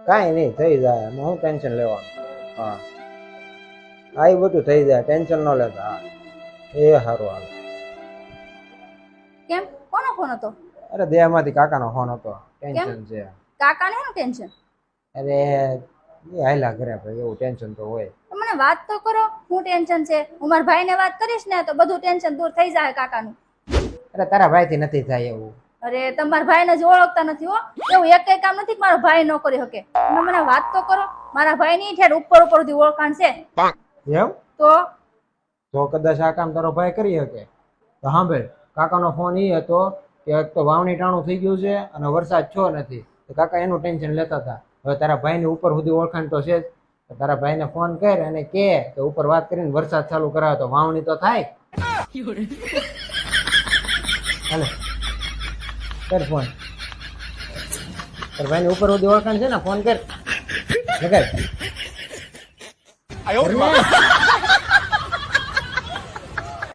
કાંઈ નહીં થઈ જાય એમાં હું ટેન્શન લેવાનું. હા હા એ બધું થઈ જાય ટેન્શન ન લેતા. હા એ સારું હાલ. કેમ કોનો ફોન હતો? અરે દેહમાંથી કાકાનો ફોન હતો. ટેન્શન છે. કાકાને શું ટેન્શન? અરે એ હાયલા ઘરે ભાઈ એવું ટેન્શન તો હોય. મને વાત તો કરો, શું ટેન્શન છે? હું મારા ભાઈને વાત કરીશ ને તો બધું ટેન્શન દૂર થઈ જાય કાકાનું. અરે તારા ભાઈથી નથી થાય એવું. અરે તમારા ભાઈને જ ઓળખતા નથી હો. એવું એક કઈ કામ નથી કે મારો ભાઈ ન કરી શકે. તમે મને વાત તો કરો. મારા ભાઈની ઠેર ઉપર ઉપર સુધી ઓળખાણ છે. એમ તો કદાચ આ કામ તારો ભાઈ કરી શકે તો સાંભળ, કાકાનો ફોન એ હતો કે એક તો વાવણી ટાણું થઈ ગયું છે અને વરસાદ છો નથી, તો કાકા એનું ટેન્શન લેતા હતા. હવે તારા ભાઈની ઉપર સુધી ઓળખાણ તો છે જ, તો તારા ભાઈને ફોન કર અને કે ઉપર વાત કરીને વરસાદ ચાલુ કરાવે તો વાવણી તો થાય. હાલે કર ફોન. તારા ભાઈની ઉપર સુધી ઓળખાણ છે ને, ફોન કર.